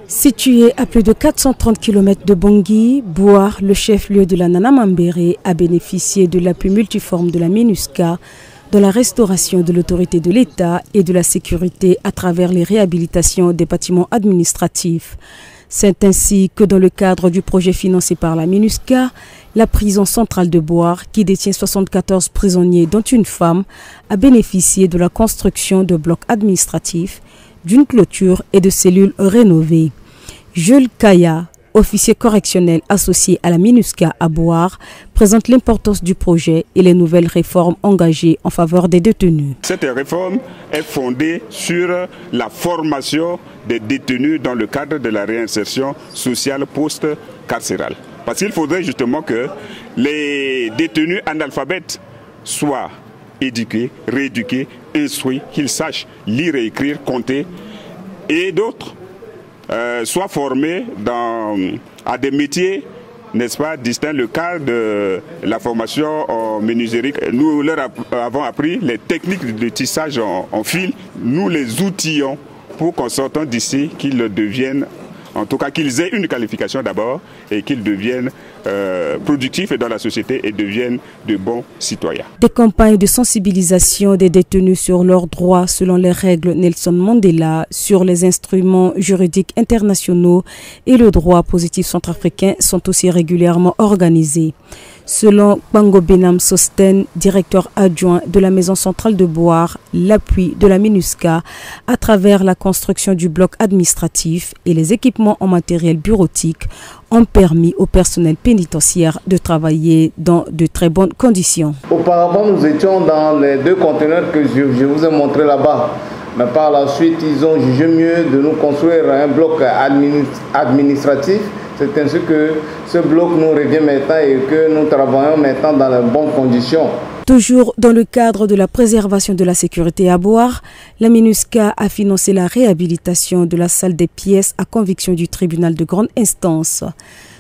Situé à plus de 430 km de Bangui, Bouar, le chef-lieu de la Nana Mambéré, a bénéficié de l'appui multiforme de la MINUSCA dans la restauration de l'autorité de l'État et de la sécurité à travers les réhabilitations des bâtiments administratifs. C'est ainsi que dans le cadre du projet financé par la MINUSCA, la prison centrale de Bouar, qui détient 74 prisonniers dont une femme, a bénéficié de la construction de blocs administratifs, d'une clôture et de cellules rénovées. Jules Kaya, officier correctionnel associé à la MINUSCA à Bouar, présente l'importance du projet et les nouvelles réformes engagées en faveur des détenus. Cette réforme est fondée sur la formation des détenus dans le cadre de la réinsertion sociale post-carcérale. Parce qu'il faudrait justement que les détenus analphabètes soient éduqués, rééduqués, instruits, qu'ils sachent lire et écrire, compter, et d'autres soient formés à des métiers, n'est-ce pas, distincts. Le cas de la formation en menuiserie, nous leur avons appris les techniques de tissage en fil, nous les outillons pour qu'en sortant d'ici, qu'ils deviennent, en tout cas qu'ils aient une qualification d'abord et qu'ils deviennent productifs dans la société et deviennent de bons citoyens. Des campagnes de sensibilisation des détenus sur leurs droits selon les règles Nelson Mandela, sur les instruments juridiques internationaux et le droit positif centrafricain sont aussi régulièrement organisées. Selon Bango Benam Sosten, directeur adjoint de la maison centrale de Bouar, l'appui de la MINUSCA à travers la construction du bloc administratif et les équipements en matériel bureautique ont permis au personnel pénitentiaire de travailler dans de très bonnes conditions. Auparavant, nous étions dans les 2 conteneurs que je vous ai montrés là-bas. Mais par la suite, ils ont jugé mieux de nous construire un bloc administratif. C'est ainsi que ce bloc nous revient maintenant et que nous travaillons maintenant dans les bonnes conditions. Toujours dans le cadre de la préservation de la sécurité à Bouar, la MINUSCA a financé la réhabilitation de la salle des pièces à conviction du tribunal de grande instance.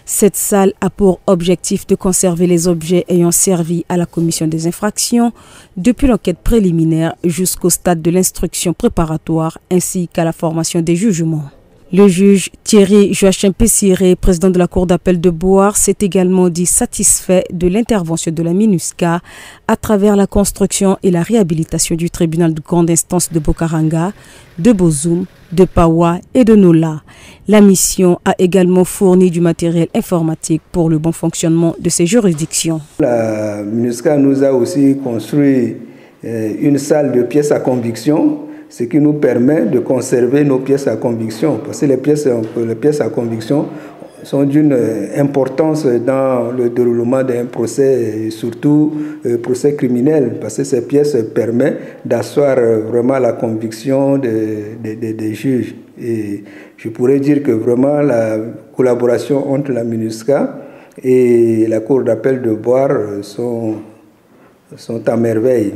Cette salle a pour objectif de conserver les objets ayant servi à la commission des infractions depuis l'enquête préliminaire jusqu'au stade de l'instruction préparatoire ainsi qu'à la formation des jugements. Le juge Thierry Joachim Pessiré, président de la Cour d'appel de Bouar, s'est également dit satisfait de l'intervention de la MINUSCA à travers la construction et la réhabilitation du tribunal de grande instance de Bokaranga, de Bozoum, de Pawa et de Nola. La mission a également fourni du matériel informatique pour le bon fonctionnement de ces juridictions. La MINUSCA nous a aussi construit une salle de pièces à conviction, ce qui nous permet de conserver nos pièces à conviction. Parce que les pièces à conviction sont d'une importance dans le déroulement d'un procès, et surtout procès criminel, parce que ces pièces permettent d'asseoir vraiment la conviction des juges. Et je pourrais dire que vraiment la collaboration entre la MINUSCA et la Cour d'appel de Bouar sont à merveille.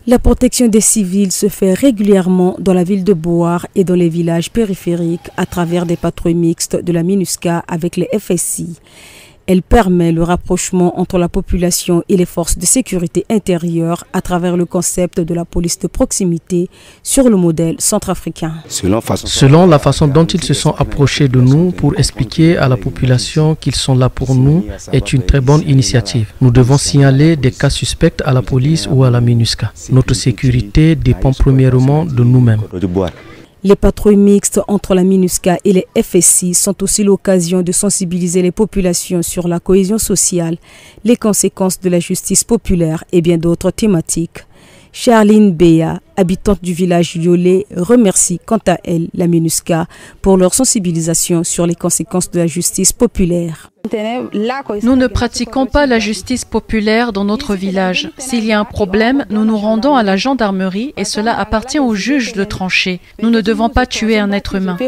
La protection des civils se fait régulièrement dans la ville de Bouar et dans les villages périphériques à travers des patrouilles mixtes de la MINUSCA avec les FSI. Elle permet le rapprochement entre la population et les forces de sécurité intérieure à travers le concept de la police de proximité sur le modèle centrafricain. Selon la façon dont ils se sont approchés de nous pour expliquer à la population qu'ils sont là pour nous est une très bonne initiative. Nous devons signaler des cas suspects à la police ou à la MINUSCA. Notre sécurité dépend premièrement de nous-mêmes. Les patrouilles mixtes entre la MINUSCA et les FSI sont aussi l'occasion de sensibiliser les populations sur la cohésion sociale, les conséquences de la justice populaire et bien d'autres thématiques. Charline Béa, habitante du village Yolé, remercie quant à elle la MINUSCA pour leur sensibilisation sur les conséquences de la justice populaire. Nous ne pratiquons pas la justice populaire dans notre village. S'il y a un problème, nous nous rendons à la gendarmerie et cela appartient au juge de trancher. Nous ne devons pas tuer un être humain.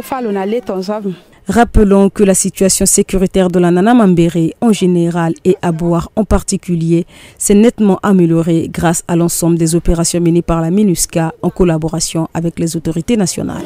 Rappelons que la situation sécuritaire de la Nana Mambéré en général et à Bouar en particulier s'est nettement améliorée grâce à l'ensemble des opérations menées par la MINUSCA en collaboration avec les autorités nationales.